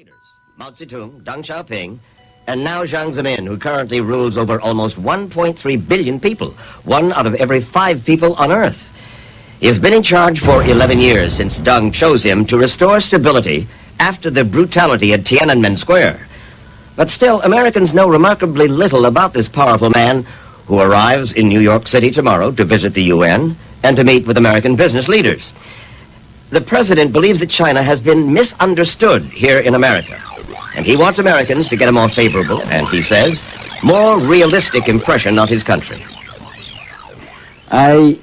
leaders, Mao Zedong, Deng Xiaoping, and now Jiang Zemin, who currently rules over almost 1.3 billion people, 1 out of every 5 people on Earth. He has been in charge for 11 years since Deng chose him to restore stability after the brutality at Tiananmen Square. But still, Americans know remarkably little about this powerful man who arrives in New York City tomorrow to visit the UN and to meet with American business leaders. The president believes that China has been misunderstood here in America, and he wants Americans to get a more favorable, and he says, more realistic impression of his country. I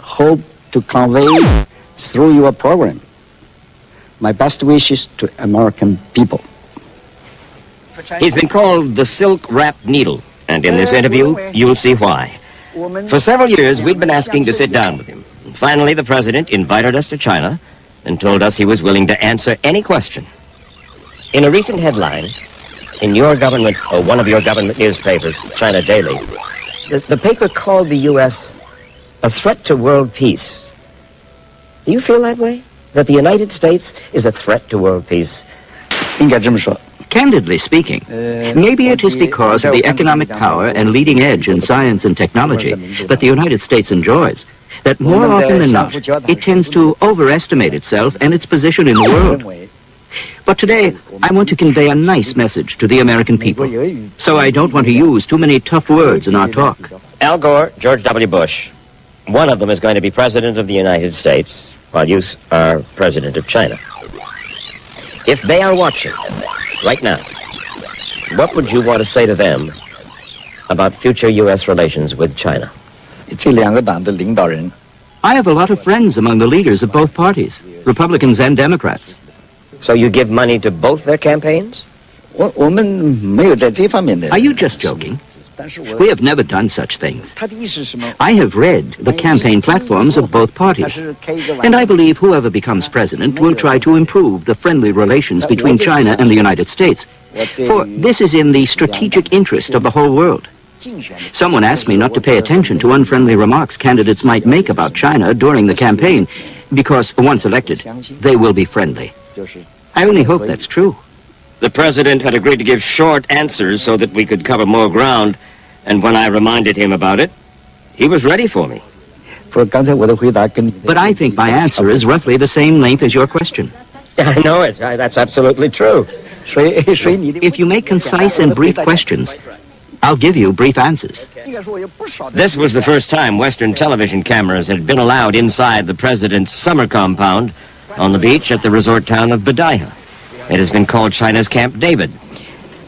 hope to convey through your program my best wishes to American people. He's been called the silk-wrapped needle, and in this interview, you'll see why. For several years, we'd been asking to sit down with him. Finally, the president invited us to China and told us he was willing to answer any question. In a recent headline in your government, or one of your government newspapers, China Daily, the paper called the U.S. a threat to world peace. Do you feel that way? That the United States is a threat to world peace? Candidly speaking, maybe it is because of the economic power and leading edge in science and technology that the United States enjoys, that more often than not, it tends to overestimate itself and its position in the world. But today, I want to convey a nice message to the American people, so I don't want to use too many tough words in our talk. Al Gore, George W. Bush, one of them is going to be president of the United States, while you are president of China. If they are watching right now, what would you want to say to them about future U.S. relations with China? I have a lot of friends among the leaders of both parties, Republicans and Democrats. So you give money to both their campaigns? Are you just joking? We have never done such things. I have read the campaign platforms of both parties, and I believe whoever becomes president will try to improve the friendly relations between China and the United States, for this is in the strategic interest of the whole world. Someone asked me not to pay attention to unfriendly remarks candidates might make about China during the campaign, because once elected, they will be friendly. I only hope that's true. The president had agreed to give short answers so that we could cover more ground, and when I reminded him about it, he was ready for me. But I think my answer is roughly the same length as your question. I know it. That's absolutely true. If you make concise and brief questions, I'll give you brief answers. This was the first time Western television cameras had been allowed inside the president's summer compound on the beach at the resort town of Badaiha. It has been called China's Camp David.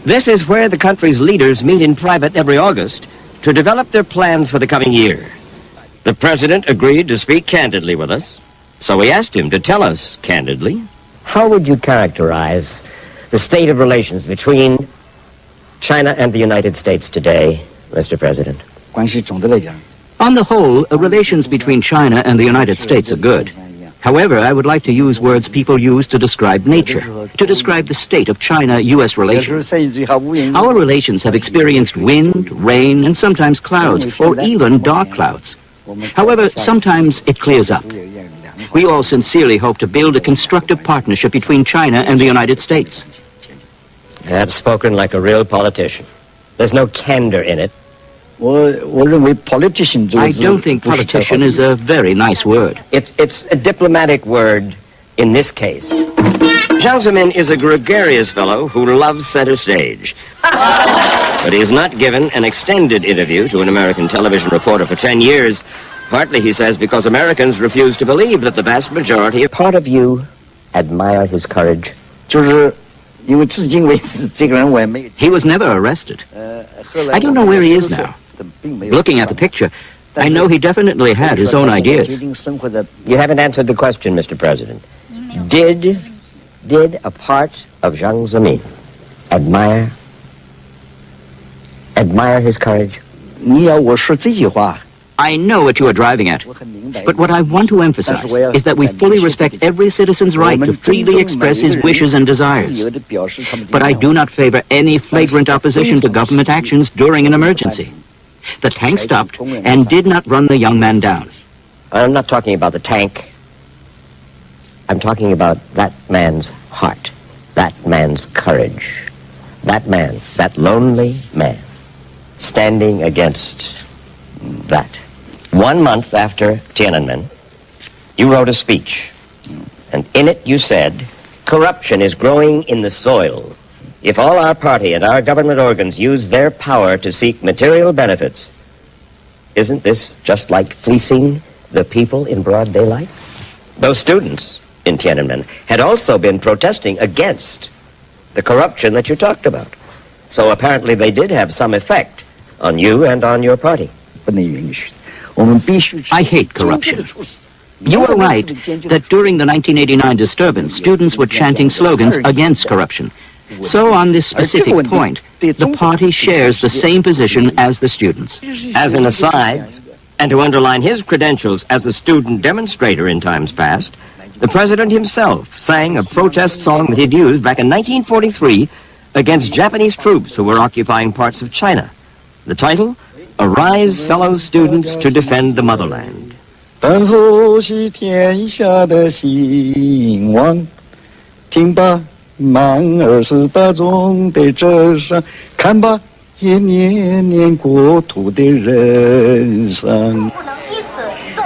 This is where the country's leaders meet in private every August to develop their plans for the coming year. The president agreed to speak candidly with us, so we asked him to tell us candidly. How would you characterize the state of relations between China and the United States today, Mr. President? On the whole, relations between China and the United States are good. However, I would like to use words people use to describe nature, to describe the state of China-U.S. relations. Our relations have experienced wind, rain, and sometimes clouds, or even dark clouds. However, sometimes it clears up. We all sincerely hope to build a constructive partnership between China and the United States. That's spoken like a real politician. There's no candor in it. I don't think politician is a very nice word. It's a diplomatic word in this case. Jiang Zemin is a gregarious fellow who loves center stage. But he has not given an extended interview to an American television reporter for 10 years. Partly, he says, because Americans refuse to believe that the vast majority of part of you admire his courage. He was never arrested. I don't know where he is now. Looking at the picture, I know he definitely had his own ideas. You haven't answered the question, Mr. President. Did a part of Jiang Zemin admire his courage? I know what you are driving at, but what I want to emphasize is that we fully respect every citizen's right to freely express his wishes and desires. But I do not favor any flagrant opposition to government actions during an emergency. The tank stopped and did not run the young man down. I'm not talking about the tank. I'm talking about that man's heart. that man's courage. That man, that lonely man, standing against that. 1 month after Tiananmen, you wrote a speech, and in it you said, corruption is growing in the soil. If all our party and our government organs use their power to seek material benefits, isn't this just like fleecing the people in broad daylight? Those students in Tiananmen had also been protesting against the corruption that you talked about. So apparently they did have some effect on you and on your party. I hate corruption. You are right that during the 1989 disturbance, students were chanting slogans against corruption. So on this specific point, the party shares the same position as the students. As an aside, and to underline his credentials as a student demonstrator in times past, the president himself sang a protest song that he'd used back in 1943 against Japanese troops who were occupying parts of China. The title, Arise, Fellow Students, to Defend the Motherland. 担负起天下的兴亡，听吧，满儿是大众的折伤，看吧，也年年国土的人伤。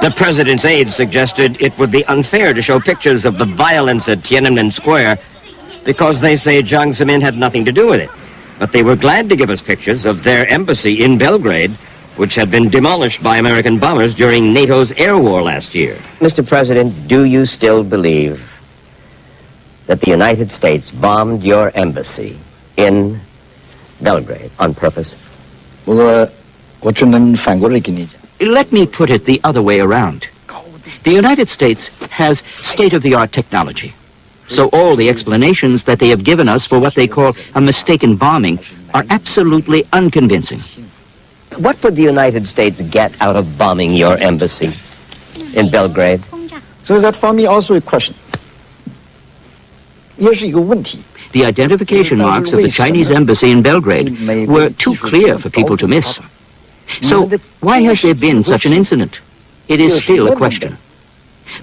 The president's aides suggested it would be unfair to show pictures of the violence at Tiananmen Square because they say Jiang Zemin had nothing to do with it. But they were glad to give us pictures of their embassy in Belgrade, which had been demolished by American bombers during NATO's air war last year. Mr. President, do you still believe that the United States bombed your embassy in Belgrade on purpose? 我只能反过来跟你讲。 Let me put it the other way around. The United States has state-of-the-art technology. So all the explanations that they have given us for what they call a mistaken bombing are absolutely unconvincing. What would the United States get out of bombing your embassy in Belgrade? So that for me also a question. 也是一个问题。 The identification marks of the Chinese embassy in Belgrade were too clear for people to miss. So why has there been such an incident? It is still a question.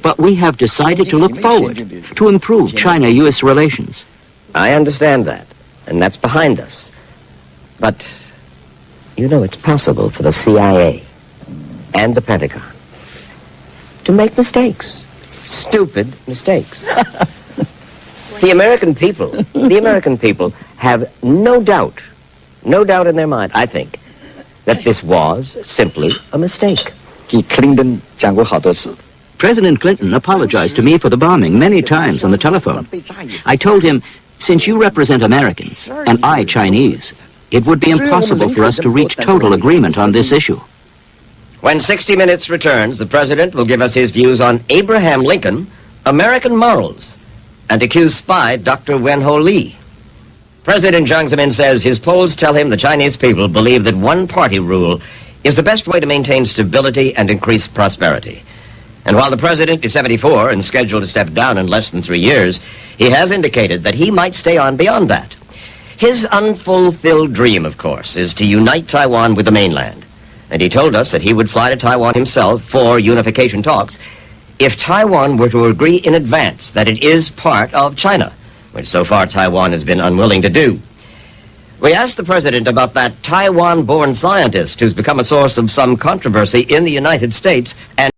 But we have decided to look forward to improve China-U.S. relations. I understand that, and that's behind us. But, you know, it's possible for the CIA and the Pentagon to make mistakes. Stupid mistakes. The American people have no doubt in their mind, I think, that this was simply a mistake. President Clinton apologized to me for the bombing many times on the telephone. I told him, since you represent Americans and I Chinese, it would be impossible for us to reach total agreement on this issue. When 60 Minutes returns, the president will give us his views on Abraham Lincoln, American morals, and accused spy Dr. WenHwa Lee. President Jiang Zemin says his polls tell him the Chinese people believe that one-party rule is the best way to maintain stability and increase prosperity. And while the president is 74 and scheduled to step down in less than 3 years, he has indicated that he might stay on beyond that. His unfulfilled dream, of course, is to unite Taiwan with the mainland. And he told us that he would fly to Taiwan himself for unification talks if Taiwan were to agree in advance that it is part of China, which so far Taiwan has been unwilling to do. We asked the president about that Taiwan-born scientist who's become a source of some controversy in the United States and